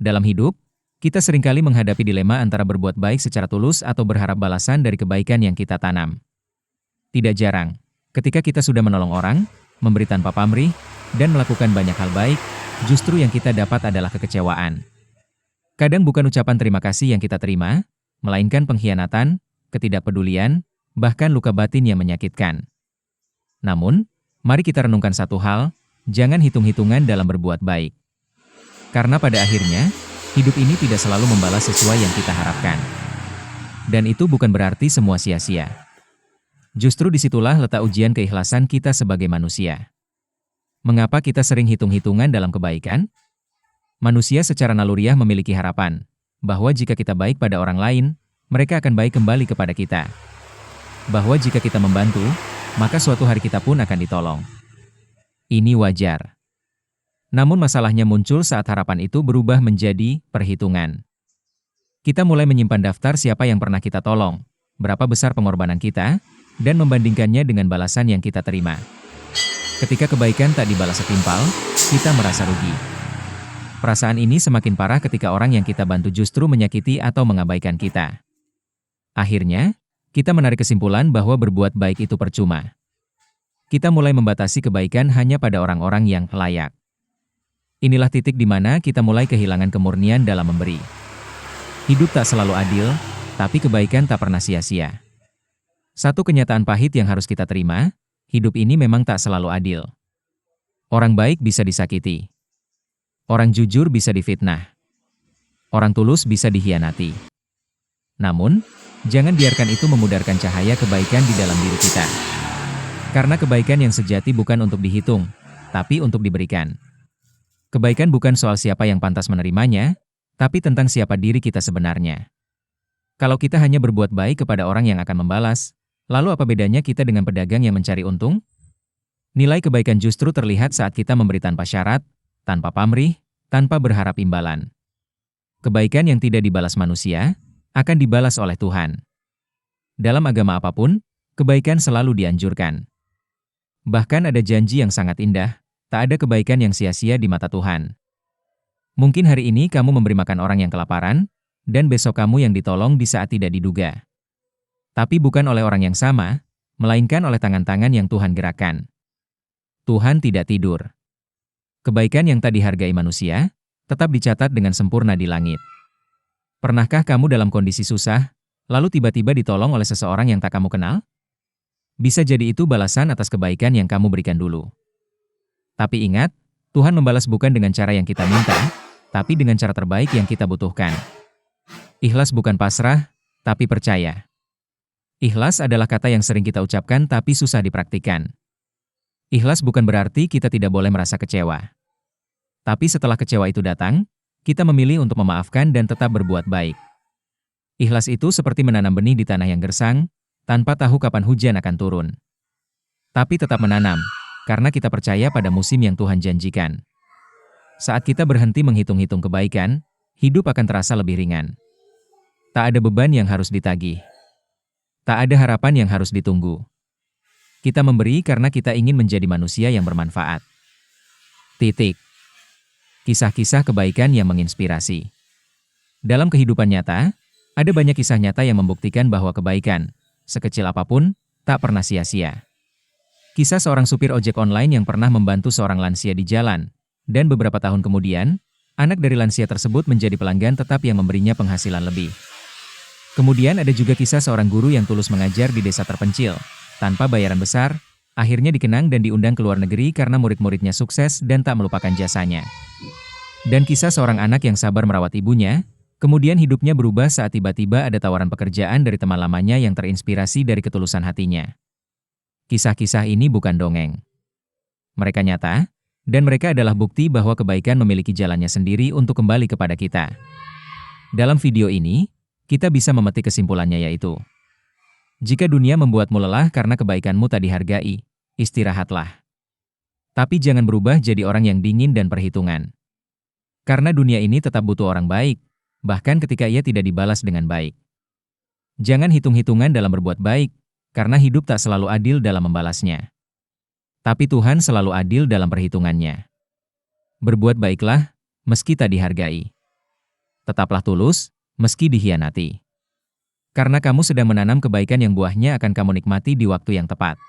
Dalam hidup, kita seringkali menghadapi dilema antara berbuat baik secara tulus atau berharap balasan dari kebaikan yang kita tanam. Tidak jarang, ketika kita sudah menolong orang, memberi tanpa pamrih, dan melakukan banyak hal baik, justru yang kita dapat adalah kekecewaan. Kadang bukan ucapan terima kasih yang kita terima, melainkan pengkhianatan, ketidakpedulian, bahkan luka batin yang menyakitkan. Namun, mari kita renungkan satu hal, jangan hitung-hitungan dalam berbuat baik. Karena pada akhirnya, hidup ini tidak selalu membalas sesuai yang kita harapkan. Dan itu bukan berarti semua sia-sia. Justru disitulah letak ujian keikhlasan kita sebagai manusia. Mengapa kita sering hitung-hitungan dalam kebaikan? Manusia secara naluriah memiliki harapan, bahwa jika kita baik pada orang lain, mereka akan baik kembali kepada kita. Bahwa jika kita membantu, maka suatu hari kita pun akan ditolong. Ini wajar. Namun masalahnya muncul saat harapan itu berubah menjadi perhitungan. Kita mulai menyimpan daftar siapa yang pernah kita tolong, berapa besar pengorbanan kita, dan membandingkannya dengan balasan yang kita terima. Ketika kebaikan tak dibalas setimpal, kita merasa rugi. Perasaan ini semakin parah ketika orang yang kita bantu justru menyakiti atau mengabaikan kita. Akhirnya, kita menarik kesimpulan bahwa berbuat baik itu percuma. Kita mulai membatasi kebaikan hanya pada orang-orang yang layak. Inilah titik di mana kita mulai kehilangan kemurnian dalam memberi. Hidup tak selalu adil, tapi kebaikan tak pernah sia-sia. Satu kenyataan pahit yang harus kita terima, hidup ini memang tak selalu adil. Orang baik bisa disakiti. Orang jujur bisa difitnah. Orang tulus bisa dikhianati. Namun, jangan biarkan itu memudarkan cahaya kebaikan di dalam diri kita. Karena kebaikan yang sejati bukan untuk dihitung, tapi untuk diberikan. Kebaikan bukan soal siapa yang pantas menerimanya, tapi tentang siapa diri kita sebenarnya. Kalau kita hanya berbuat baik kepada orang yang akan membalas, lalu apa bedanya kita dengan pedagang yang mencari untung? Nilai kebaikan justru terlihat saat kita memberi tanpa syarat, tanpa pamrih, tanpa berharap imbalan. Kebaikan yang tidak dibalas manusia, akan dibalas oleh Tuhan. Dalam agama apapun, kebaikan selalu dianjurkan. Bahkan ada janji yang sangat indah, tak ada kebaikan yang sia-sia di mata Tuhan. Mungkin hari ini kamu memberi makan orang yang kelaparan, dan besok kamu yang ditolong di saat tidak diduga. Tapi bukan oleh orang yang sama, melainkan oleh tangan-tangan yang Tuhan gerakkan. Tuhan tidak tidur. Kebaikan yang tak dihargai manusia, tetap dicatat dengan sempurna di langit. Pernahkah kamu dalam kondisi susah, lalu tiba-tiba ditolong oleh seseorang yang tak kamu kenal? Bisa jadi itu balasan atas kebaikan yang kamu berikan dulu. Tapi ingat, Tuhan membalas bukan dengan cara yang kita minta, tapi dengan cara terbaik yang kita butuhkan. Ikhlas bukan pasrah, tapi percaya. Ikhlas adalah kata yang sering kita ucapkan tapi susah dipraktikkan. Ikhlas bukan berarti kita tidak boleh merasa kecewa. Tapi setelah kecewa itu datang, kita memilih untuk memaafkan dan tetap berbuat baik. Ikhlas itu seperti menanam benih di tanah yang gersang, tanpa tahu kapan hujan akan turun. Tapi tetap menanam, karena kita percaya pada musim yang Tuhan janjikan. Saat kita berhenti menghitung-hitung kebaikan, hidup akan terasa lebih ringan. Tak ada beban yang harus ditagih. Tak ada harapan yang harus ditunggu. Kita memberi karena kita ingin menjadi manusia yang bermanfaat. Titik. Kisah-kisah kebaikan yang menginspirasi. Dalam kehidupan nyata, ada banyak kisah nyata yang membuktikan bahwa kebaikan, sekecil apapun, tak pernah sia-sia. Kisah seorang supir ojek online yang pernah membantu seorang lansia di jalan, dan beberapa tahun kemudian, anak dari lansia tersebut menjadi pelanggan tetap yang memberinya penghasilan lebih. Kemudian ada juga kisah seorang guru yang tulus mengajar di desa terpencil, tanpa bayaran besar, akhirnya dikenang dan diundang ke luar negeri karena murid-muridnya sukses dan tak melupakan jasanya. Dan kisah seorang anak yang sabar merawat ibunya, kemudian hidupnya berubah saat tiba-tiba ada tawaran pekerjaan dari teman lamanya yang terinspirasi dari ketulusan hatinya. Kisah-kisah ini bukan dongeng. Mereka nyata, dan mereka adalah bukti bahwa kebaikan memiliki jalannya sendiri untuk kembali kepada kita. Dalam video ini, kita bisa memetik kesimpulannya yaitu, jika dunia membuatmu lelah karena kebaikanmu tak dihargai, istirahatlah. Tapi jangan berubah jadi orang yang dingin dan perhitungan. Karena dunia ini tetap butuh orang baik, bahkan ketika ia tidak dibalas dengan baik. Jangan hitung-hitungan dalam berbuat baik, karena hidup tak selalu adil dalam membalasnya. Tapi Tuhan selalu adil dalam perhitungannya. Berbuat baiklah, meski tak dihargai. Tetaplah tulus, meski dikhianati. Karena kamu sedang menanam kebaikan yang buahnya akan kamu nikmati di waktu yang tepat.